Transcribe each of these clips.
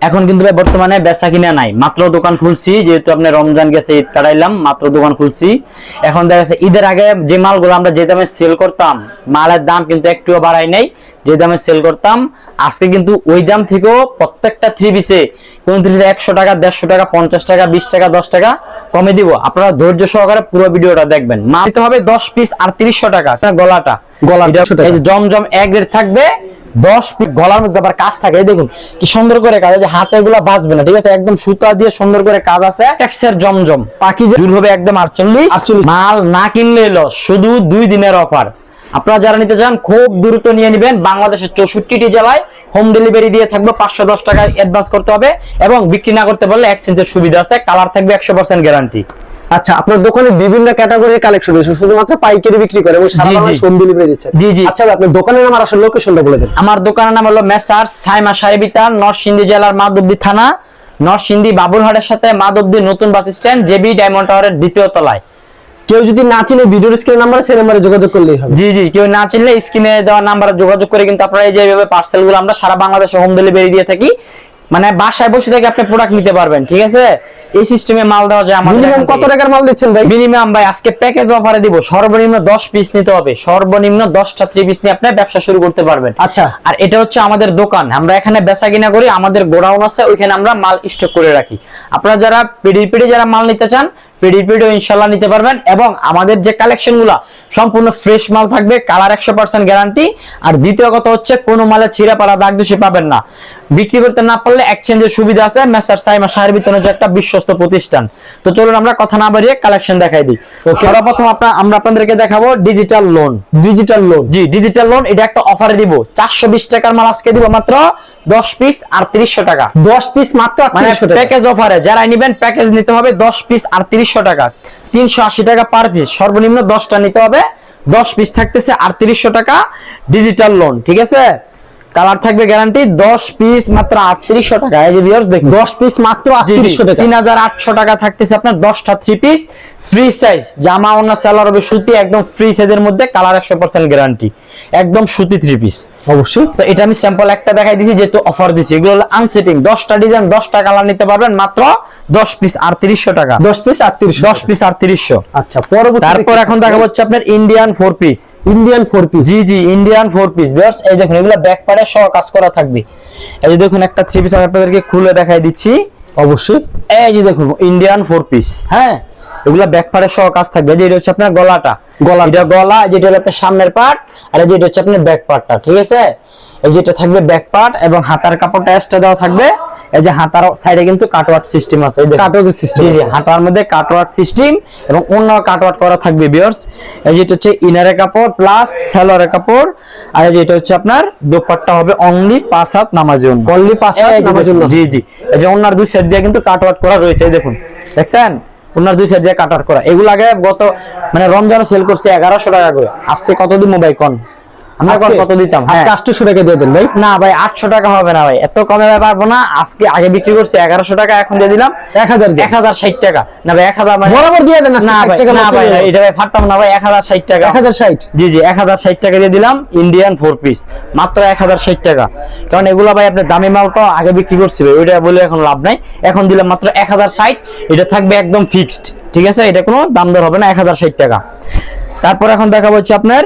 এখন কিন্তু ভাই বর্তমানে বেচা কিনা নাই, মাত্র দোকান খুলছি, যেহেতু আপনি রমজান গেছে, ঈদ কাটাইলাম, মাত্র দোকান খুলছি। এখন দেখা যাচ্ছে ঈদের আগে যে মালগুলো আমরা যে দামে সেল করতাম, মালের দাম কিন্তু একটুও বাড়াই নাই, যে দামে সেল করতাম আজকে কিন্তু ওই দাম থেকেও প্রত্যেকটা থ্রি পিসে কোন থ্রি পিসে 100 টাকা, 150 টাকা, 50 টাকা, 20 টাকা, 10 টাকা কমে দিব। আপনারা ধৈর্য সহকারে পুরো ভিডিওটা দেখবেন। মাল দিতে হবে 10 পিস আর 300 টাকা। গলাটা এই যে জমজম এক রেট থাকবে, 10 পিস গলার মধ্যে আবার কাজ থাকে, এই দেখুন কি সুন্দর করে কাজ, যে হাতে এগুলা বাজবে না, ঠিক আছে, একদম সুতা দিয়ে সুন্দর করে কাজ আছে। টেক্সচার জমজম পাখি ঝুল হবে একদম 48। মাল না কিনলে লস, শুধু 2 দিনের অফার। আপনারা যারা নিতে চান খুব দ্রুত নিয়ে নেবেন। বাংলাদেশের 64টি জেলায় হোম ডেলিভারি দিয়ে থাকবে। 510 টাকা অ্যাডভান্স করতে হবে এবং বিক্রি না করতে পারলে এক্সচেঞ্জের সুবিধা আছে। কালার থাকবে 100% গ্যারান্টি। আচ্ছা, আপনার দোকানে বিভিন্ন ক্যাটাগরির কালেকশন রয়েছে, শুধুমাত্র পাইকারি বিক্রি করে এবং সারা বাংলাদেশ হোম ডেলিভারি দিচ্ছেন? জি জি। আচ্ছা, আপনার দোকানের নাম আর আসলে লোকেশনটা বলে দেন। আমার দোকানের নাম হলো মেসার্স সাইমা শাড়ি বিতান, নরসিংদী জেলার মাধবদী থানা, নরসিংদী বাবুরহাটের সাথে মাধবদী নতুন বাস স্ট্যান্ড, জেবি ডায়মন্ড টাওয়ারের 2য় তলায়। কেউ যদি না চিনে ভিডিওর স্ক্রিনের নাম্বারে, সেই নাম্বারে যোগাযোগ করলেই হবে। জি জি, কেউ না চিনলে স্ক্রিনে দেওয়া নাম্বারে যোগাযোগ করে কিন্তু আপনারা এই যে এইভাবে পার্সেলগুলো আমরা সারা বাংলাদেশে হোম ডেলিভারি দিয়ে থাকি। মানে বাসায় বসে থেকে আপনি প্রোডাক্ট নিতে পারবেন, ঠিক আছে, এই সিস্টেমে মাল দেওয়া যায়। আমাদের মিনিমাম কত টাকার মাল দিচ্ছেন ভাই? মিনিমাম ভাই আজকে প্যাকেজ অফারে দিব, সর্বনিম্ন 10 পিস নিতে হবে, সর্বনিম্ন 10টা 3 পিস নিয়ে আপনি ব্যবসা শুরু করতে পারবেন। আচ্ছা, আর এটা হচ্ছে আমাদের দোকান, আমরা এখানে বেচা কিনা করি, আমাদের গোডাউন আছে, ওইখানে আমরা মাল স্টক করে রাখি। আপনারা যারা পিডি যারা মাল নিতে চান, পিডিও ইনশাআল্লাহ নিতে পারবেন। এবং আমাদের যে কালেকশনগুলো সম্পূর্ণ ফ্রেশ মাল থাকবে, কালার 100% গ্যারান্টি। আর দ্বিতীয় কথা হচ্ছে কোনো মালে ছিঁড়া পাড়া দাগ দোষী পাবেন না। বিক্রি করতে না পারলে এক্সচেঞ্জের সুবিধা আছে। মেসার সাইমা শাড়ি বিতান হচ্ছে একটা বিশ্বস্ত প্রতিষ্ঠান। তো চলুন আমরা কথা না বাড়িয়ে কালেকশন দেখাই দিই। সর্বপ্রথম আমরা আপনাদেরকে দেখাবো ডিজিটাল লোন। ডিজিটাল লোন, জি ডিজিটাল লোন, এটা একটা অফারে দিব। 420 টাকার মাল আজকে দিব মাত্র 10 পিস আর 300 টাকা। 10 পিস মাত্র 300 টাকা প্যাকেজ অফারে যারা নেবেন প্যাকেজ নিতে হবে 10 পিস আর 300 টাকা, 380 টাকা পার পিস। সর্বনিম্ন 10টা নিতে হবে, 10 পিস থাকতেছে 3800 টাকা। ডিজিটাল লোন, ঠিক আছে, কালার থাকবে গ্যারান্টি। 10 পিস মাত্র 3800 টাকা। এই যে ভিউয়ার্স দেখুন, 10 পিস মাত্র 3800 টাকা। 3800 টাকা থাকতেছে আপনার 10টা 3 পিস ফ্রি সাইজ। জামা ওন্না সেলার হবে সুতি, একদম ফ্রি সাইজের মধ্যে, কালার 100% গ্যারান্টি, একদম সুতি 3 পিস অবশ্যই। তো এটা আমি স্যাম্পল একটা দেখাই দিয়েছি, যেহেতু অফার দিছি। এগুলো হলো আনসেটিং, 10টা ডিজাইন 10টা কালার নিতে পারবেন মাত্র 10 পিস 3800 টাকা। 10 পিস 3800। 10 পিস 3800। আচ্ছা, পরবর্তী তারপর এখন দেখাবো হচ্ছে আপনার ইন্ডিয়ান 4 পিস। ইন্ডিয়ান 4 পিস, জি জি, ইন্ডিয়ান 4 পিস। ভিউয়ার্স এই দেখুন, এগুলো ব্যাক পারে সহ কাজ করা থাকবে। এই যে দেখুন একটা 3 পিস আমি আপনাদেরকে খুলে দেখাই দিচ্ছি। অবশ্যই। এই যে দেখুন ইন্ডিয়ান 4 পিস, হ্যাঁ, এগুলা ব্যাক পারে সহ কাজ থাকবে। যে এটা হচ্ছে আপনার গলাটা, এটা গলা, যেটা হলো আপনার সামনের পার্ট, আর এই যে এটা হচ্ছে আপনার ব্যাক পার্টটা, ঠিক আছে। এই যে এটা থাকবে ব্যাক পার্ট এবং হাতার কাপড়টা এক্সট্রা দেওয়া থাকবে। এই যে হাতার সাইডে কিন্তু কাটওয়ার্ক সিস্টেম আছে, এই দেখুন কাটওয়ার্ক সিস্টেম। জি জি, হাতার মধ্যে কাটওয়ার্ক সিস্টেম এবং অন্য কাটওয়ার্ক করা থাকবে। ভিউয়ার্স এই যে এটা হচ্ছে ইনারের কাপড় প্লাস সেলরের কাপড়। আর এই যে এটা হচ্ছে আপনার দোপাট্টা হবে অনলি 5 হাত নামাজের জন্য, অনলি 5 হাত নামাজের জন্য। জি জি, এই যে ওনার দুই সাইড দিয়ে কিন্তু কাটওয়ার্ক করা রয়েছে, এই দেখুন, দেখছেন ওনার দুই সাইড দিয়ে কাটওয়ার্ক করা। এগুলো আগে গত মানে রমজানে সেল করছে 1100 টাকা করে। আজকে কত দিব ভাই কোন? আমরা কত দিতাম? হ্যাঁ, 800 টাকা দিয়ে দেন ভাই। না ভাই 800 টাকা হবে না ভাই, এত কমে পারবো না। আজকে আগে বিক্রি করছি 1100 টাকা, এখন দিয়ে দিলাম 1060 টাকা। না ভাই 1000 মানে বরাবর দিয়ে দেন না ভাই, না ভাই এটা ভাই ফাটতাম না ভাই, 1060 টাকা। 1060, জি জি, 1060 টাকা দিয়ে দিলাম ইন্ডিয়ান 4 পিস মাত্র 1060 টাকা। কারণ এগুলো ভাই আপনার দামি মাল তো, আগে বিক্রি করছি ভাই, ওইটা বলে এখন লাভ নাই। এখন দিলাম মাত্র 1060, এটা থাকবে একদম ফিক্সড, ঠিক আছে, এটা কোনো দাম দর হবে না, 1060 টাকা। তারপর এখন দেখাবো হচ্ছে আপনার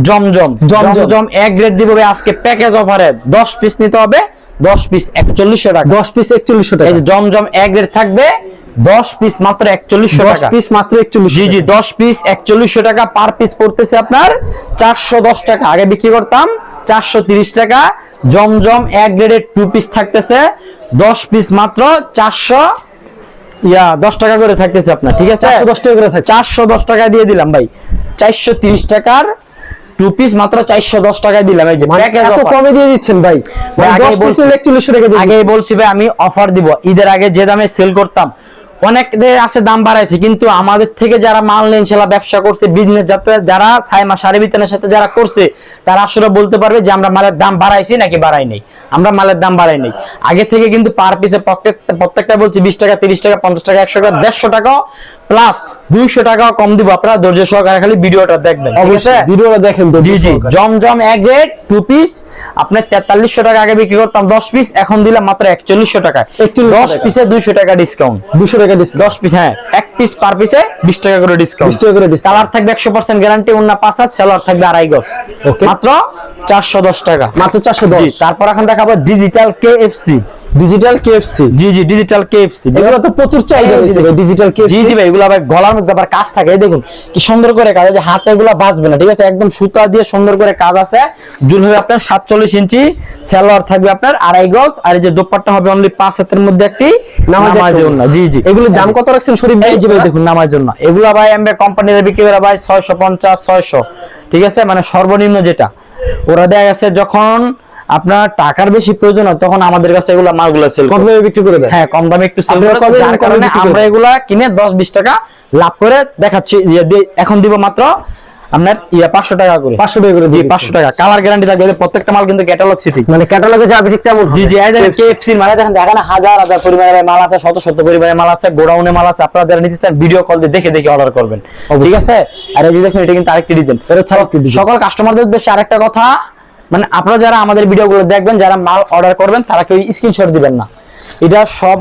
জমজম এক গ্রেড দিব আজকে প্যাকেজ অফারে। 10 পিস নিতে হবে, 10 পিস 4100 টাকা। 10 পিস 4100 টাকা। এই যে জমজম এক গ্রেড থাকবে 10 পিস মাত্র 4100 টাকা। 10 পিস মাত্র 4100। জি জি, 10 পিস 4100 টাকা। পার পিস পড়তেছে আপনার 410 টাকা, আগে বিক্রি করতাম 430 টাকা। জমজম এক গ্রেডের 2 পিস থাকতেছে 10 পিস মাত্র 410 টাকা করে থাকতেছে আপনার, ঠিক আছে, 410 টাকা করে থাকে। 410 টাকা দিয়ে দিলাম ভাই। 430 টাকার 2 পিস মাত্র 410 টাকায় দিলাম। এই যে প্যাকেজ এত অফার কমে দিয়ে দিচ্ছেন ভাই। 10 পিস 4100 টাকা দিয়ে। আগেই বলছি ভাই আমি অফার দিব। ঈদের আগে যে দামে সেল করতাম, অনেকদের আছে দাম বাড়াইছে, কিন্তু আমাদের থেকে যারা মাল নিয়ে ইনশাআল্লাহ ব্যবসা করছে, বিজনেস যারা সাইমা শাড়ি বিতানের সাথে যারা করছে, তারা আসলে বলতে পারবে যে আমরা মালের দাম বাড়াইছি নাকি বাড়াই নাই। আমরা মালের দাম বাড়াই নাই, আগে থেকে কিন্তু পার পিসে প্রত্যেকটা বলছি 20 টাকা, 30 টাকা, 50 টাকা, 100 টাকা, 150 টাকা প্লাস 200 টাকা কম দিব, আপনারা ধৈর্য সহকারে খালি ভিডিওটা দেখবেন, ঠিক আছে? ভিডিওটা দেখেন তো। জি জি, জমজম এক গ্রেড 2 পিস আপনার 4300 টাকা আগে বিক্রি করতাম 10 পিস, এখন দিলাম মাত্র 4100 টাকা। 10 পিসে 200 টাকা ডিসকাউন্ট, 200 টাকা ডিসকাউন্ট। 10 পিস, হ্যাঁ, এক পিস পার পিসে 20 টাকা করে ডিসকাউন্ট। 20 টাকা করে ডিসকাউন্ট। কালার থাকবে 100% গ্যারান্টি, ওন্না 5 হাত, সেলার থাকবে 2.5 গজ, ওকে, মাত্র 410 টাকা। মাত্র 410। তারপর এখন দেখাবো ডিজিটাল কেএফসি। ডিজিটাল কেএফসি, জি জি, ডিজিটাল কেএফসি, এগুলো তো প্রচুর চাহিদা রয়েছে ভাই, ডিজিটাল কেএফসি। জি জি ভাই, এগুলো আবার গলার মধ্যে আবার কাজ থাকে, এই দেখুন কি সুন্দর করে কাজ, যে হাতে এগুলো বাজবে না, ঠিক আছে? একদম সুতা দিয়ে সুন্দর করে কাজ আছে। জুল হবে আপনার 47 ইঞ্চি, সালোয়ার থাকবে আপনার 2.5 গজ, আর এই যে দোপাট্টা হবে অনলি 5 হাতের মধ্যে একটি নামাজের জন্য। জি জি, এগুলোর দাম কত রাখছেন শরীফ ভাই? এই যে ভাই দেখুন নামাজের জন্য এগুলো ভাই আমরা কোম্পানিতে বিক্রি করে ভাই 650 600, ঠিক আছে? মানে সর্বনিম্ন যেটা ওরা দেয়া গেছে, যখন আপনার টাকার বেশি প্রয়োজন হয় তখন আমাদের কাছে এগুলা মালগুলো সেল কম দামে বিক্রি করে দেয়। হ্যাঁ, কম দামে একটু সেল করে, যার কারণে আমরা এগুলা কিনে 10-20 টাকা লাভ করে দেখাচ্ছি। এখন দিব মাত্র আপনার 500 টাকা করে, 500 টাকা করে জি 500 টাকা। কালার গ্যারান্টি থাকবে, প্রত্যেকটা মাল কিন্তু ক্যাটালগ সিটি, মানে ক্যাটালগে যা বিক্রি তেমন। জি জি, এই দেখেন কেএফসি মানে দেখেন এখানে হাজার হাজার পরিমাণের মাল আছে, শত শত পরিমাণের মাল আছে, গোডাউনে মাল আছে। আপনারা যারা নিতে চান ভিডিও কল দিয়ে দেখে দেখে অর্ডার করবেন, ঠিক আছে? আর এই যে দেখুন এটা কিন্তু আরেকটি ডিজাইন, এটা ছাড়া কি ডিজাইন? সকল কাস্টমারদের উদ্দেশ্যে আরেকটা কথা, মানে আপনারা যারা আমাদের ভিডিওগুলো দেখবেন, যারা মাল অর্ডার করবেন, তারা কেউ স্ক্রিনশট দিবেন না। এটা সব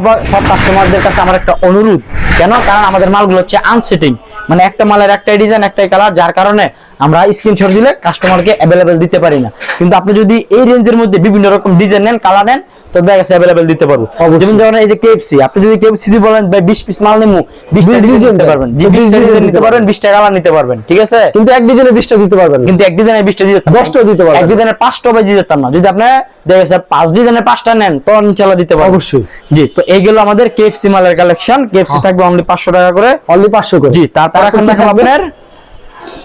কাস্টমারদের কাছে আমার একটা অনুরোধ, কেন? কারণ আমাদের মালগুলো হচ্ছে আনসেটিং, মানে একটা মালের একটাই ডিজাইন একটাই কালার, যার কারণে আমরা স্ক্রিনশট দিলে কাস্টমারকে অ্যাভেলেবেল দিতে পারি না। কিন্তু আপনি যদি এই রেঞ্জের মধ্যে বিভিন্ন রকম ডিজাইন নেন, কালার নেন, তো দেখা যাচ্ছে অ্যাভেলেবেল দিতে পারবো। যেমন ধরেন এই যে কেএফসি, আপনি যদি কেএফসি দিয়ে বলেন ভাই 20 পিস মাল নেবো, 20 ডিজাইন নিতে পারবেন, 20 ডিজাইন নিতে পারবেন, 20 টা কালার নিতে পারবেন, ঠিক আছে? কিন্তু এক ডিজাইনে 20টা দিতে পারবেন, কিন্তু এক ডিজাইনে 20 টা দিতে, 10টা দিতে পারবেন, এক ডিজাইনের 5টা ভাই দিতে পারতাম না। যদি আপনি দেখা যাচ্ছে 5 ডিজাইনের 5টা নেন, তো ইনশাআল্লাহ দিতে পারবো অবশ্যই। জি, তো এইগুলো আমাদের কেএফসি মালের কালেকশন। কেএফসি থাকবে অনলি 500 টাকা করে, অনলি 500 করে। জি। তারপর এখন দেখাবো আপনার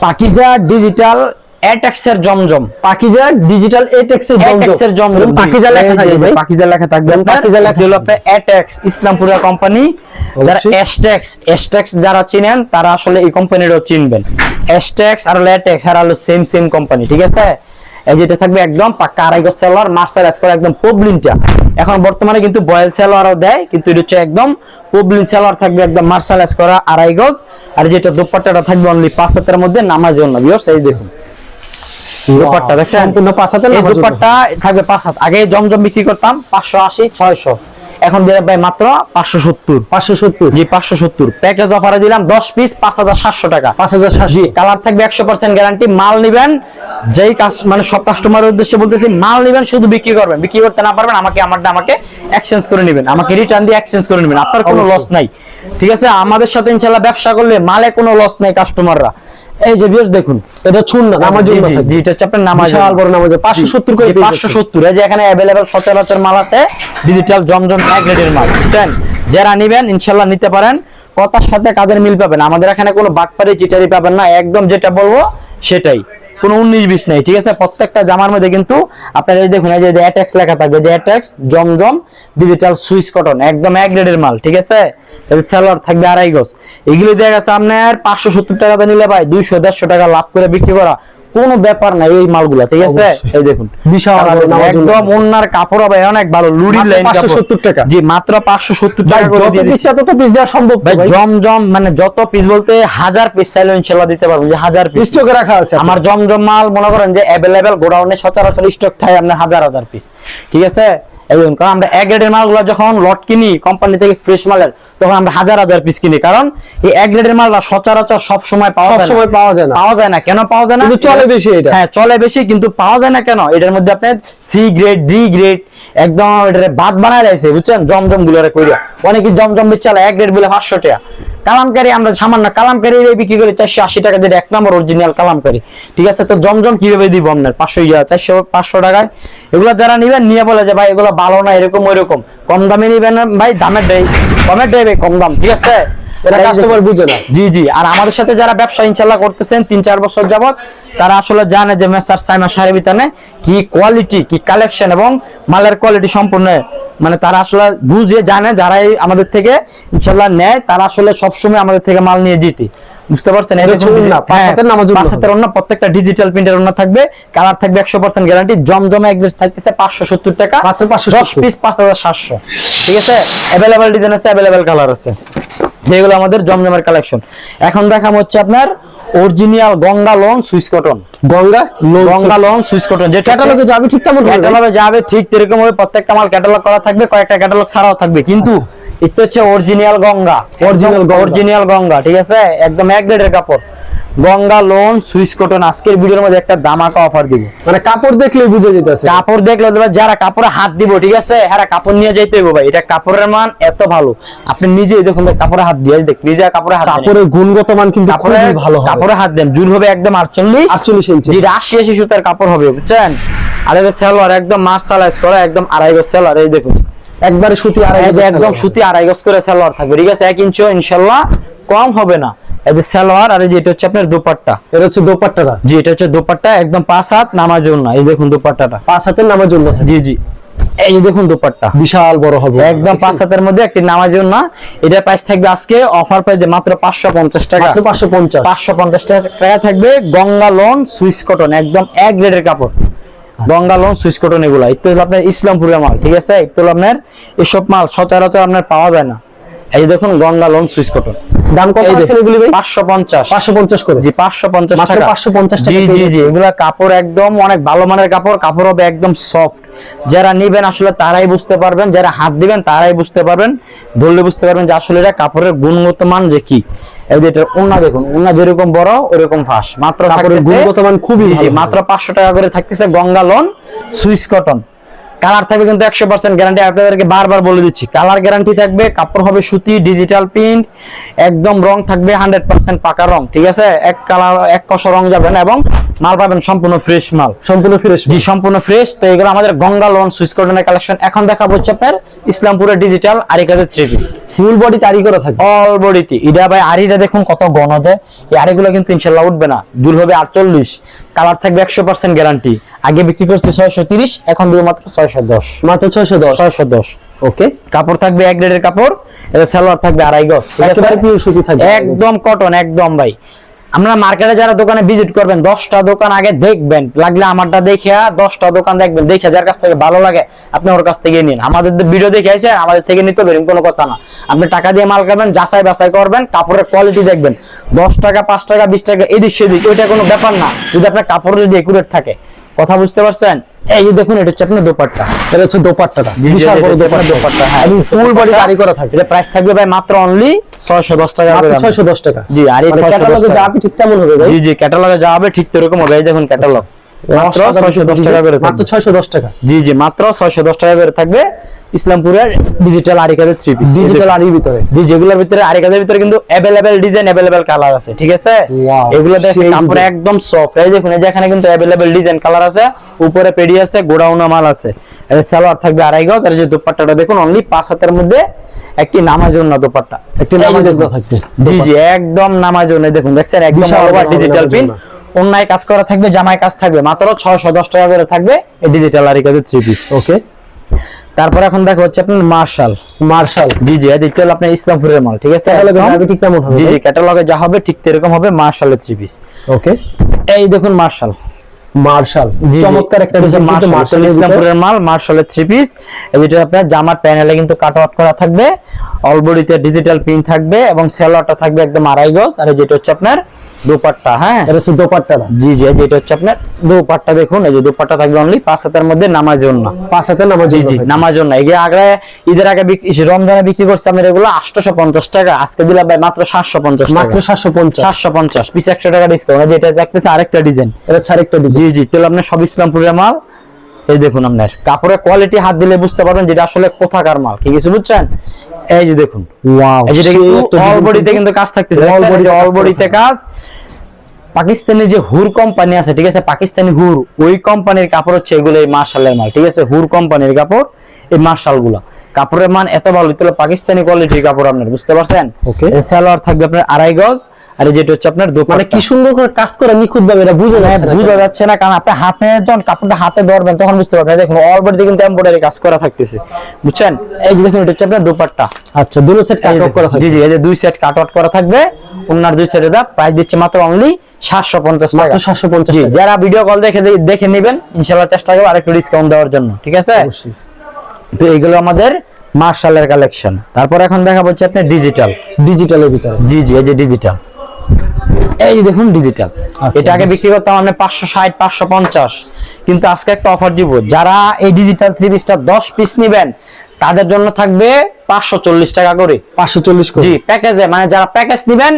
পাকিজা ডিজিটাল এটেক্স এর জমজম। পাকিজা ডিজিটাল এটেক্স এর জমজম, পাকিজা লেখা থাকবে ভাই, পাকিজা লেখা থাকবে, পাকিজা লেখা হলো আপনার এটেক্স ইসলামপুরা কোম্পানি। যারা এসটেক্স যারা চিনেন তারা আসলে এই কোম্পানিটাও চিনবেন। এসটেক্স আর লেটেক্স আর হলো সেম কোম্পানি, ঠিক আছে? এই যেটা থাকবে একদম পাক্কা 2.5 গজ সেলার, মার্শালাইজ করে একদম পবলিনটা। এখন বর্তমানে কিন্তু বয়েল সেলারও দেয়, কিন্তু এটা হচ্ছে একদম পবলিন সেলার থাকবে, একদম মার্শালাইজ করা 2.5 গজ। আর যেটা দোপাট্টাটা থাকবে অনলি 5 হাতের মধ্যে নামাজ জন্য। ভিউয়ার্স এই দেখুন দোপাট্টা দেখছেন, সম্পূর্ণ 5 হাতের এই নামাজ। দোপাট্টা থাকবে 5 হাত। আগে জমজম বিক্রি করতাম 580 600, এখন দিয়ে ভাই মাত্র 570। 570, জি 570। প্যাকেজ অফারে দিলাম 10 পিস 5700 টাকা, 5700। জি। কালার থাকবে 100% গ্যারান্টি। মাল নিবেন, যেই মানে সব কাস্টমারের উদ্দেশ্যে বলতেছি, মাল নিবেন শুধু বিক্রি করবেন, বিক্রি করতে না পারবেন আমাকে আমাকে এক্সচেঞ্জ করে নেবেন, আমাকে রিটার্ন দিয়ে এক্সচেঞ্জ করে নেবেন, আপনার কোনো লস নাই, ঠিক আছে? আমাদের সাথে ইনশাআল্লাহ ব্যবসা করলে মালে কোনো লস নাই কাস্টমাররা। এই যে ভিউয়ার্স দেখুন, এটা ছুন না নামাজ জন্য, জি এটা হচ্ছে আপনার নামাজ, বিশাল বড় নামাজ, 570 করে, 570। এই যে এখানে अवेलेबल সচরাচর মাল আছে, ডিজিটাল জমজম এক গ্রেডের মাল, বুঝছেন? যারা নেবেন ইনশাআল্লাহ নিতে পারেন, কথার সাথে কাজের মিল পাবেন। আমাদের এখানে কোনো বাটপারি চিটারি পাবেন না, একদম যেটা বলবো সেটাই, কোনো 19-20 নাই, ঠিক আছে? প্রত্যেকটা জামার মধ্যে কিন্তু আপনারা এই দেখুন, এই যে এটেক্স লেখা থাকবে, যে এটেক্স জমজম ডিজিটাল সুইস কটন, একদম এক গ্রেডের মাল, ঠিক আছে? এই সেলার থাকবে 2.5 গজ। এগুলো দেখা গেছে আপনার 570 টাকাতে নিলে ভাই 200-150 টাকা লাভ করে বিক্রি করা কোনো ব্যাপার নাই এই মালগুলা, ঠিক আছে? এই দেখুন বিশাল একদম ওন্নার কাপড় হবে অনেক ভালো, লুরি লাইন 570 টাকা, জি মাত্র 570 টাকা করে যত দিয়ে পিস তত পিস দেওয়া সম্ভব ভাই। ভাই, জমজম মানে যত পিস বলতে 1000 পিস চাইলে ইনশাআল্লাহ দিতে পারবো, যে 1000 পিস স্টকে রাখা আছে আমার জমজম মাল। মনে করেন যে अवेलेबल গোডাউনে সচরাচর স্টক থাকে আপনার হাজার পিস, ঠিক আছে? এবং কারণ আমরা এক গ্রেডের মালগুলো যখন লট কিনি কোম্পানি থেকে ফ্রেশ মালের, তখন আমরা হাজার পিস কিনি, কারণ এই এক গ্রেডের মালটা সচরাচর সব সময় পাওয়া যায় না। কেন পাওয়া যায় না? কিন্তু চলে বেশি, এটা হ্যাঁ চলে বেশি, কিন্তু পাওয়া যায় না কেন? এটার মধ্যে আপনার সি গ্রেড ডি গ্রেড একদম এটারে বাদ বানায় রাখছে, বুঝছেন? জমজম গুলোরে কইরা অনেকে জমজম বেচালা এক গ্রেড বলে 500 টাকা। কালামকারী আমরা সামান্য কালামকারী বিক্রি করে 480 টাকা দিয়ে, 1 নম্বর অরিজিনাল কালামকারী, ঠিক আছে? তো জমজম কিভাবে দিব আপনার 500 টাকায়? এগুলো যারা নিবেন নিয়ে বলে যে ভাই এগুলো ভালো না, এরকম ওইরকম, কম দামে নিবেন ভাই, দামের দেয় কম দাম, ঠিক আছে? এটা কাস্টমার বুঝে না। জি জি। আর আমাদের সাথে যারা ব্যবসা ইনশাআল্লাহ করতেছেন 3-4 বছর যাবত, তারা আসলে জানে যে মেসার সাইমা শাড়ি বিতানে কি কোয়ালিটি, কি কালেকশন এবং মালের কোয়ালিটি সম্পূর্ণ, মানে তারা আসলে বুঝে জানে, যারাই আমাদের থেকে ইনশাআল্লাহ নেয় তারা আসলে সবসময় আমাদের থেকে মাল নিয়ে জিতে, বুঝতে পারছেন? প্রত্যেকটা ডিজিটাল প্রিন্টের ওন্না থাকবে, কালার থাকবে 100% গ্যারান্টি। জমজমে এক গ্রেড থাকতেছে 570 টাকা, মাত্র 10 পিস 5700, ঠিক আছে? अवेलेबल ডিজাইন আছে, अवेलेबल কালার আছে। এগুলো আমাদের জমজমের কালেকশন। এখন দেখাম হচ্ছে আপনার original Ganga loan Swiss cotton, Ganga loan Swiss cotton, যে ক্যাটালগে যাবে ঠিক তেমন ক্যাটালগে যাবে ঠিক এরকম ভাবে প্রত্যেকটা মাল ক্যাটালগ করা থাকবে, কয়েকটা ক্যাটালগ ছাড়াও থাকবে, কিন্তু এটা হচ্ছে অরিজিনাল গঙ্গা, অরিজিনাল গঙ্গা, ঠিক আছে, একদম এক গ্রেডের কাপড়, গঙ্গা লোন সুইস কটন। আজকের ভিডিওর মধ্যে একটা ধামাকা অফার দিব, মানে কাপড় দেখলে বুঝে যেতেছে, কাপড় দেখলে যারা কাপড়ে হাত দিব, ঠিক আছে, হ্যাঁ কাপড় নিয়ে যাইতে হবে ভাই, এটা কাপড়ের মান এত ভালো, আপনি নিজেই দেখুন কাপড়ে হাত দিয়ে দেখ, নিজে কাপড়ে হাত, কাপড়ের গুণগত মান কিন্তু খুবই ভালো, কাপড়ে হাত দেন, জুল হবে একদম 48 ইঞ্চি, জি 80 সুতার কাপড় হবে, বুঝছেন। আর এই সালোয়ার একদম মার্শালাইজ করা, একদম 2.5 গজ সালোয়ার, এই দেখুন একবারে সুতি 2.5 গজ, একদম সুতি 2.5 গজ করে সালোয়ার থাকবে, ঠিক আছে, 1 ইঞ্চিও ইনশাআল্লাহ কম হবে না। এই যে সালোয়ার, আর এই যে এটা হচ্ছে আপনার দোপাট্টা, এটা হচ্ছে দোপাট্টাটা, জি এটা হচ্ছে দোপাট্টা, একদম 5 হাত নামাজের না, এই দেখুন দোপাট্টাটা 5 হাতের নামার জন্য, জি জি এই যে দেখুন দোপাট্টা বিশাল বড় হবে, একদম 5 হাতের মধ্যে একটি নামাজের না। এটা প্রাইস থাকবে আজকে অফার প্রাইসে মাত্র 550 টাকা, মাত্র 550 টাকা থাকবে। গঙ্গা লোন সুইস কটন, একদম এক গ্রেডের কাপড়, গঙ্গা লোন সুইস কটন, এগুলা এটা হলো আপনার ইসলামপুরের মাল, ঠিক আছে, এটা হলো আপনার এসব মাল সচরাচর আপনার পাওয়া যায় না। এই দেখুন গঙ্গা লোন সুইস কটন, দাম কত আছে এগুলি ভাই? 550 করে, জি 550 মাত্র টাকা, 550 টাকা, জি জি জি এগুলা কাপড় একদম অনেক ভালো মানের কাপড়, কাপড় হবে একদম সফট, যারা নিবেন আসলে তারাই বুঝতে পারবেন, যারা হাত দিবেন তারাই বুঝতে পারবেন, ধরলে বুঝতে পারবেন যে আসলে এটা কাপড়ের গুণগত মান যে কি। এই যে এটা ওন্না দেখুন, ওন্না যেরকম বড় ওরকম ফাঁস, মাত্র কাপড়ের গুণগত মান খুবই ভালো, মাত্র 500 টাকা করে থাকতেছে Ganga loan Swiss cotton. Colour থাকবে কিন্তু 100% গ্যারান্টি, আপনাদেরকে বারবার বলে দিচ্ছি, কালার গ্যারান্টি থাকবে, কাপড় হবে সুতি, ডিজিটাল প্রিন্ট, একদম রং থাকবে 100% পাকা রং, ঠিক আছে, এক কালার এক কষ রং যাবে না, এবং মাল পাবেন সম্পূর্ণ ফ্রেশ মাল, সম্পূর্ণ ফ্রেশ, জি সম্পূর্ণ ফ্রেশ। তো এগুলো আমাদের গঙ্গা লোন সুইস কটনের কালেকশন। এখন দেখাবো হচ্ছে আপনার ইসলামপুরের ডিজিটাল আরি কাজের 3 পিস, ফুল বডি আরি করা থাকে, অল বডিতে। এটা ভাই আরিটা দেখুন কত ঘন যায়, এই আরিগুলো কিন্তু ইনশাআল্লাহ উঠবে না, দুল হবে 48, কালার থাকবে 100% গ্যারান্টি। আগে বিক্রি করতে 630, এখন দিব মাত্র 610, মাত্র 610। ওকে, কাপড় থাকবে এক গ্রেডের কাপড়, এটা সালোয়ার থাকবে 2.5 গজ, ঠিক আছে, একেবারে পিওর সুতি থাকবে, একদম কটন, একদম ভাই। আমরা মার্কেটে যারা দোকানে ভিজিট করবেন 10টা দোকান আগে দেখবেন, লাগলে আমারটা দেখে 10টা দোকান দেখবেন, দেখে যার কাছ থেকে ভালো লাগে আপনি ওর কাছ থেকে নিন। আমাদের ভিডিও দেখে আসে আমাদের থেকে নিতে পারেন, কোনো কথা না, আপনি টাকা দিয়ে মাল কিনবেন, যাচাই বাছাই করবেন, কাপড়ের কোয়ালিটি দেখবেন, 10 টাকা 5 টাকা 20 টাকা এদিক সেদিক ওইটা কোনো ব্যাপার না, যদি আপনার কাপড় যদি একুরেট থাকে, কথা বুঝতে পারছেন। এই যে দেখুন এটা হচ্ছে আপনার দোপাট্টা, এটা হচ্ছে দোপাট্টাটা, বিশাল বড় দোপাট্টা, হ্যাঁ, এবং ফুল বডি আরি করা থাকে। এটা প্রাইস থাকবে ভাই মাত্র অনলি 610 টাকা, মাত্র 610 টাকা, জি। আর এই ক্যাটালগে যা আপনি ঠিক তেমন হবে ভাই, জি জি ক্যাটালগে যা হবে ঠিক এরকম হবে, এই দেখুন ক্যাটালগ মাত্র 610 টাকা করে, মাত্র 610 টাকা, জি জি মাত্র 610 টাকা করে থাকবে ইসলামপুরের ডিজিটাল আরি কাজের 3 পিস, ডিজিটাল আরির ভিতরে, জি যেগুলোর ভিতরে আরি কাজের ভিতরে কিন্তু अवेलेबल ডিজাইন अवेलेबल কালার আছে, ঠিক আছে, এগুলো দেখেন কাপড় একদম সফট, এই দেখুন এখানে কিন্তু अवेलेबल ডিজাইন কালার আছে, উপরে পেডি আছে, গোডাউনে মাল আছে, এর সালোয়ার থাকবে 2.5 গজ, আর যে দোপাট্টাটা দেখুন অনলি 5 হাতের মধ্যে একটি নামাজের না দোপাট্টা, একটি নামাজের না থাকবে, জি জি একদম নামাজের না, দেখুন দেখছেন একদম ওভার ডিজিটাল প্রিন্ট, অন্যায় কাজ করা থাকবে, জামায় কাজ থাকবে, মাত্র 610 টাকা করে থাকবে এই ডিজিটাল আরি কাজের 3 পিস, ওকে। তারপর এখন দেখো হচ্ছে আপনার মার্শাল, জি জি দেখতে হলো আপনার ইসলামপুরের মাল, ঠিক আছে, ঠিক তেমন হবে, জি জি ক্যাটালগে যা হবে ঠিক এরকম হবে, মার্শালের 3 পিস, ওকে। এই দেখুন মার্শাল, চমৎকার একটা মার্শাল ইসলামপুরের মাল, মার্শালের 3 পিস, এটা আপনার জামার প্যানেলে কিন্তু কাট আউট করা থাকবে, অল বডিতে ডিজিটাল প্রিন্ট থাকবে, এবং সেলোয়ারটা থাকবে একদম 2.5 গজ, আর যেটা হচ্ছে আপনার দোপাট্টা, হ্যাঁ এটা হচ্ছে দোপাট্টাটা, জি জি যেটা হচ্ছে আপনার দোপাট্টা, দেখুন এই যে দোপাট্টা থাকবে অনলি 5 হাতের মধ্যে নামাজের না, 5 হাতের নামাজের, জি জি নামাজের না। এগুলো আগে ঈদের আগে রমজানে বিক্রি করছে আমরা এগুলো 850 টাকা, আজকে দিলাম ভাই মাত্র 750 টাকা, মাত্র 750 পিস 100 টাকা ডিসকাউন্ট। যেটা দেখতেছে আরেকটা ডিজাইন, এটা আরেকটা ডিজাইন, জি জি তাহলে আপনার সব ইসলামপুরের মাল। এই দেখুন আপনার কাপড়ের কোয়ালিটি হাত দিলে বুঝতে পারবেন যেটা আসলে কোথাকার মাল, ঠিক আছে, বুঝছেন। এই যে দেখুন, ওয়াও, এই যে অল বডিতে কিন্তু কাজ থাকতেছে, অল বডিতে কাজ। পাকিস্তানি যে হুর কোম্পানি আছে, ঠিক আছে, পাকিস্তানি হুর, ওই কোম্পানির কাপড় হচ্ছে এগুলো, এই মার্শালের মাল, ঠিক আছে, হুর কোম্পানির কাপড়, এই মার্শাল গুলা কাপড়ের মান এত ভালো, তাহলে পাকিস্তানি কোয়ালিটির কাপড় আপনার, বুঝতে পারছেন। ওকে, সালোয়ার থাকবে আপনার 2.5 গজ, আর যেটা হচ্ছে আপনার মানে কি সুন্দর করে কাজ করে নিখুঁত ভাবে, এটা বোঝা যাচ্ছে না, কারণ আপনি হাতে যখন কাপড়টা হাতে ধরবেন তখন বুঝতে পারবেন। দেখুন অল বডিতে কিন্তু এমব্রয়ডারি কাজ করা থাকতেছে, বুঝছেন। এই যে দেখুন এটা হচ্ছে আপনার দোপাট্টা, আচ্ছা, দুটো সেট কাট আউট করা থাকবে, জি জি এই যে 2 সেট কাট আউট করা থাকবে, ওনার 2 সেটের দাম প্রাইস দিচ্ছে মাত্র অনলি 750 টাকা, 750 টাকা। যারা ভিডিও কল দেখে নেবেন ইনশাআল্লাহ চেষ্টা করব আরেকটু ডিসকাউন্ট দেওয়ার জন্য, ঠিক আছে। তো এইগুলো আমাদের মার্শালের কালেকশন। তারপর এখন দেখা হচ্ছে আপনি ডিজিটালের ভিতরে। জি জি, এই যে ডিজিটাল, এই যে দেখুন ডিজিটাল। আচ্ছা, এটা আগে বিক্রি করতাম আমরা 560 550, কিন্তু আজকে একটা অফার দিব, যারা এই ডিজিটাল 3 পিসটা 10 পিস নেবেন তাদের জন্য থাকবে 540 টাকা করে। 540 করে? জি, প্যাকেজে, মানে যারা প্যাকেজ নেবেন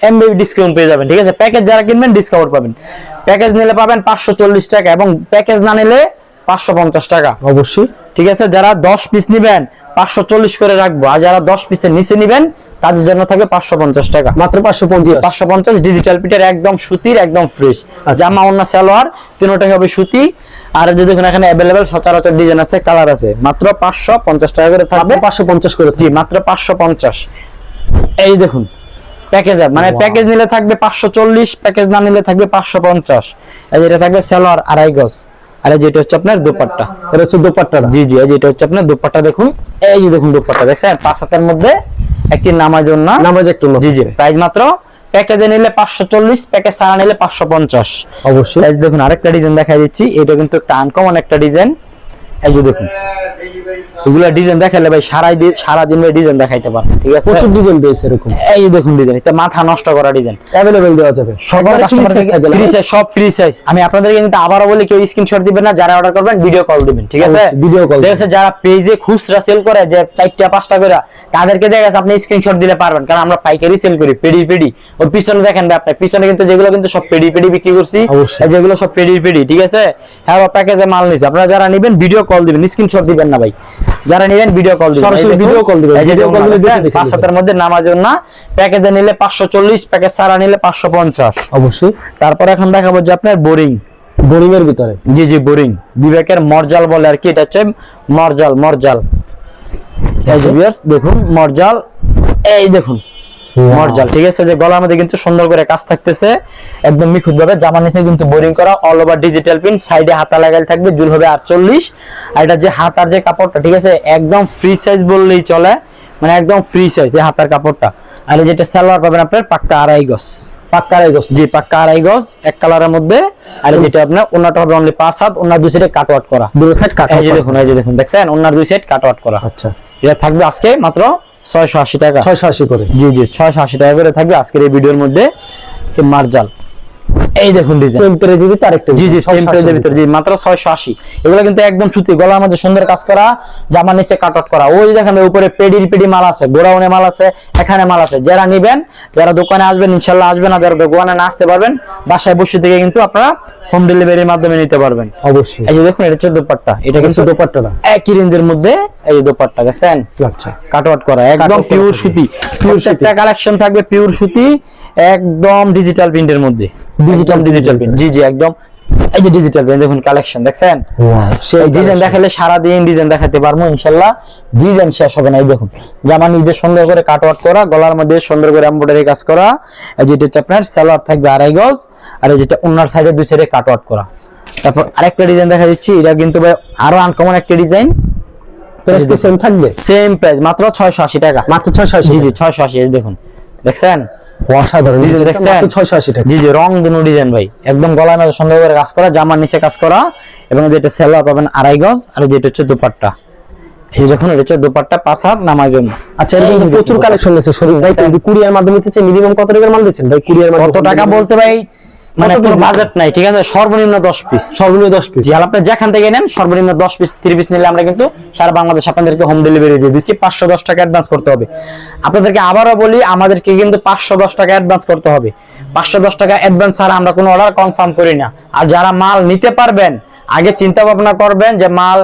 এমবি ডিসকাউন্ট পেয়ে যাবেন, ঠিক আছে? প্যাকেজ যারা কিনবেন ডিসকাউন্ট পাবেন, প্যাকেজ নিলে পাবেন 540 টাকা, এবং প্যাকেজ না নিলে 550 টাকা অবশ্যই, ঠিক আছে? যারা 10 পিস নেবেন 540 করে রাখবো, আর যারা 10 পিসের নিচে নেবেন তাদের জন্য থাকবে 550 টাকা, মাত্র 550। 550 ডিজিটাল পিটের, একদম সুতির, একদম ফ্রেশ। জামা ওন্না সালোয়ার তিনটাই হবে সুতি। আর যদি দেখুন এখানে अवेलेबल সচরাচর ডিজাইন আছে, কালার আছে, মাত্র 550 টাকা করে থাকবে। 550 করে? জি, মাত্র 550। এই দেখুন প্যাকেজ, মানে প্যাকেজ নিলে থাকবে 540, প্যাকেজ না নিলে থাকবে 550। এই যেটা থাকবে সালোয়ার 2.5 গজ, আর যেটা হচ্ছে আপনার দোপাট্টা, এটা হচ্ছে দোপাট্টা। জি জি, এই যেটা হচ্ছে আপনার দোপাট্টা, দেখুন এই যে দেখুন দোপাট্টা দেখছেন, 5 হাতের মধ্যে একটি নামাজ ওন্না, নামাজ একটু। জি জি, প্রাইস মাত্র প্যাকেজে নিলে 540, প্যাকেজ ছাড়া নিলে 550। অবশ্যই। এই দেখুন আরেকটা ডিজাইন দেখাই দিচ্ছি, এটা কিন্তু একটা আনকমন একটা ডিজাইন। এই যে দেখুন এগুলা ডিজাইন দেখালে ভাই সারা দিন ডিজাইন দেখাইতে পারবে, ঠিক আছে? প্রচুর ডিজাইন পেয়েছে এরকম। এই যে দেখুন ডিজাইন, এটা মাথা নষ্ট করা ডিজাইন, अवेलेबल দেওয়া যাবে সকল কাস্টমার ফ্রি সাইজ, সব ফ্রি সাইজ। আমি আপনাদেরকে কিন্তু আবারও বলি, কেউ স্ক্রিনশট দিবেন না, যারা অর্ডার করবেন ভিডিও কল দিবেন, ঠিক আছে? Video call. ঠিক আছে, যারা পেজে খুচরা সেল করে যে 4টা 5টা করে, তাদেরকে দেখা গেছে আপনি স্ক্রিনশট দিলে পারবেন, কারণ আমরা পাইকারি সেল করি পেডি। ওর পিছনে দেখেন ভাই, আপনার পিছনে কিন্তু যেগুলো কিন্তু সব পেডি বিক্রি করছি, এই যেগুলো সব পেডি, ঠিক আছে? হ্যাঁ, প্যাকেজে মাল নিছে, আপনারা যারা নেবেন ভিডিও কল দিবেন, স্ক্রিনশট দিবেন না ভাই। যারা নেবেন ভিডিও কল দিবেন, সরাসরি ভিডিও কল দিবেন। ভিডিও কল দিলে 5 হাতের মধ্যে নামাজের না, প্যাকেজে নিলে 540, প্যাকেজ ছাড়া নিলে 550। অবশ্যই। তারপর এখন দেখাবো যে আপনার বোরিং এর ভিতরে। জি জি, বোরিং বিবেকের মরজাল বলে আর কি, এটা হচ্ছে মরজাল। এই যে ভিউয়ার্স দেখুন মরজাল, এই দেখুন মরজাল, ঠিক আছে? যে গলার মধ্যে কিন্তু সুন্দর করে কাজ থাকতেছে, একদম নিখুঁত ভাবে। জামার নিচে কিন্তু বোরিং করা, অল ওভার ডিজিটাল প্রিন্ট, সাইডে হাতা লাগাই থাকবে, জুল হবে 48। আর এটা যে হাতার যে কাপড়টা, ঠিক আছে, একদম ফ্রি সাইজ বললেই চলে, মানে একদম ফ্রি সাইজ এই হাতার কাপড়টা। আর যেটা সালোয়ার পাবেন আপনার পাক্কা 2.5 গজ, পাক্কা 2.5 গজ। জি, পাক্কা 2.5 গজ এক কালারের মধ্যে। আর যেটা আপনার ওন্নাটা হবে অনলি 5 হাত, ওন্নার দুই সাইডে কাট আউট করা, দুই সাইড কাট। এই যে দেখুন দেখছেন, ওন্নার দুই সাইড কাট আউট করা। আচ্ছা, এটা থাকবে আজকে মাত্র 680 টাকা। 680 করে? জি জি, 680 টাকা করে থাকবে আজকের এই ভিডিওর মধ্যে। মার্জাল, এই দেখুন ডিজাইন, সেম পেরে দিবি তার একটা। জি জি, সেম প্রাইসের ভিতর, জি মাত্র 680। এগুলো কিন্তু একদম সুতি, গলার মধ্যে সুন্দর কাজ করা, জামার নিচে কাট আউট করা। ওই দেখেন উপরে পেডি মাল আছে, গোডাউনে মাল আছে, এখানে মাল আছে। যারা নেবেন, যারা দোকানে আসবেন ইনশাআল্লাহ আসবেন, আর যারা দোকানে না আসতে পারবেন বাসায় বসে থেকে কিন্তু আপনারা হোম ডেলিভারির মাধ্যমে নিতে পারবেন। অবশ্যই। এই যে দেখুন এটা হচ্ছে দোপাট্টা, এটা কিন্তু দোপাট্টাটা একই রেঞ্জের মধ্যে। এই যে দোপাট্টা দেখছেন, আচ্ছা, কাট আউট করা, একদম পিওর সুতি। প্রত্যেকটা কালেকশন থাকবে পিওর সুতি, একদম ডিজিটাল প্রিন্টের মধ্যে, ডিজিটাল প্রিন্ট। জি জি, একদম। এই যে ডিজিটাল প্রিন্ট দেখুন, কালেকশন দেখছেন, সেই ডিজাইন দেখালে সারা দিন ডিজাইন দেখাতে পারবো ইনশাআল্লাহ, ডিজাইন শেষ হবে না। এই দেখুন জামা নিজে সুন্দর করে কাট আউট করা, গলার মধ্যে সুন্দর করে এমব্রয়ডারি কাজ করা। এই যেটা হচ্ছে আপনার সালোয়ার থাকবে 2.5 গজ, আর এই যেটা ওন্নার সাইডে দুই সাইডে কাট আউট করা। তারপর আরেকটা ডিজাইন দেখা দিচ্ছি, এটা কিন্তু ভাই আরো আনকমন একটা ডিজাইন। প্রাইস কি সেম থাকবে? সেম প্রাইস, মাত্র 680 টাকা। মাত্র 680? জি জি, 680। এই দেখুন দেখছেন, অসাধারণ ডিজাইন দেখছেন, মাত্র 680 টাকা। জি জি, রং দুনো ডিজাইন ভাই, একদম গলার মধ্যে সুন্দর করে কাজ করা, জামার নিচে কাজ করা, এবং যেটা সালোয়ার পাবেন 2.5 গজ, আর যেটা হচ্ছে দোপাট্টা। এই দেখুন এটা হচ্ছে দোপাট্টা 5 হাত নামার জন্য। আচ্ছা, এরকম তো প্রচুর কালেকশন আছে শরীফ ভাই। যদি কুরিয়ার মাধ্যমে দিতে মিনিমাম কত টাকার মাল দিচ্ছেন ভাই? কুরিয়ার মাধ্যমে কত টাকা বলতে ভাই, মানে কোনো বাজেট নাই, ঠিক আছে? সর্বনিম্ন 10 পিস, সর্বনিম্ন 10 পিস। জি, আপনি যেখান থেকে নেন সর্বনিম্ন 10 পিস 30 পিস নিলে আমরা কিন্তু সারা বাংলাদেশ আপনাদেরকে হোম ডেলিভারি দিয়ে দিচ্ছি। 510 টাকা অ্যাডভান্স করতে হবে। আপনাদেরকে আবারও বলি, আমাদেরকে কিন্তু 510 টাকা অ্যাডভান্স করতে হবে। 510 টাকা অ্যাডভান্স ছাড়া আমরা কোনো অর্ডার কনফার্ম করি না। আর যারা মাল নিতে পারবেন, আগে চিন্তা ভাবনা করবেন যে মাল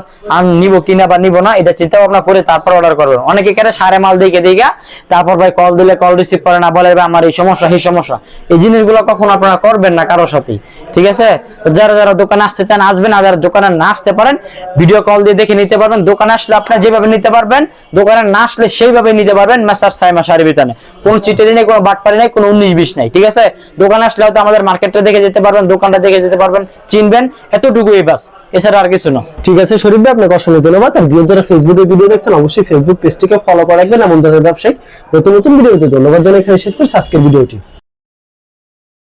নিব কিনা বা নিব না, এটা চিন্তা ভাবনা করে তারপর অর্ডার করবেন। অনেকে কেটে সারে মাল দেখে তারপর ভাই কল দিলে কল রিসিভ করে না, বলে ভাই আমার এই সমস্যা সেই সমস্যা। এই জিনিসগুলো কখন আপনারা করবেন না কারোর সাথেই, ঠিক আছে? যারা যারা দোকানে আসতে চান আসবেন, আর যারা দোকানে না আসতে পারেন ভিডিও কল দিয়ে দেখে নিতে পারবেন। দোকানে আসলে আপনারা যেভাবে নিতে পারবেন, দোকানে না আসলে সেইভাবে নিতে পারবেন। মেসার সাইমা শাড়ি বিতানে কোনো চিটারি নেই, কোনো বাটপারি নেই, কোনো 19-20 নাই, ঠিক আছে? দোকানে আসলে হয়তো আমাদের মার্কেটটা দেখে যেতে পারবেন, দোকানটা দেখে যেতে পারবেন, চিনবেন, এতটুকুই বাস, এছাড়া আর কিছু না। ঠিক আছে শরীফ ভাই, আপনাকে অসংখ্য ধন্যবাদ। আর যারা ফেসবুকে ভিডিও দেখছেন অবশ্যই ফেসবুক পেজটিকে ফলো করে রাখবেন, এবং যারা ব্যবসায়িক নতুন নতুন ভিডিও পেতে ধন্যবাদ জানাই। এখানে শেষ করছি আজকের ভিডিওটি।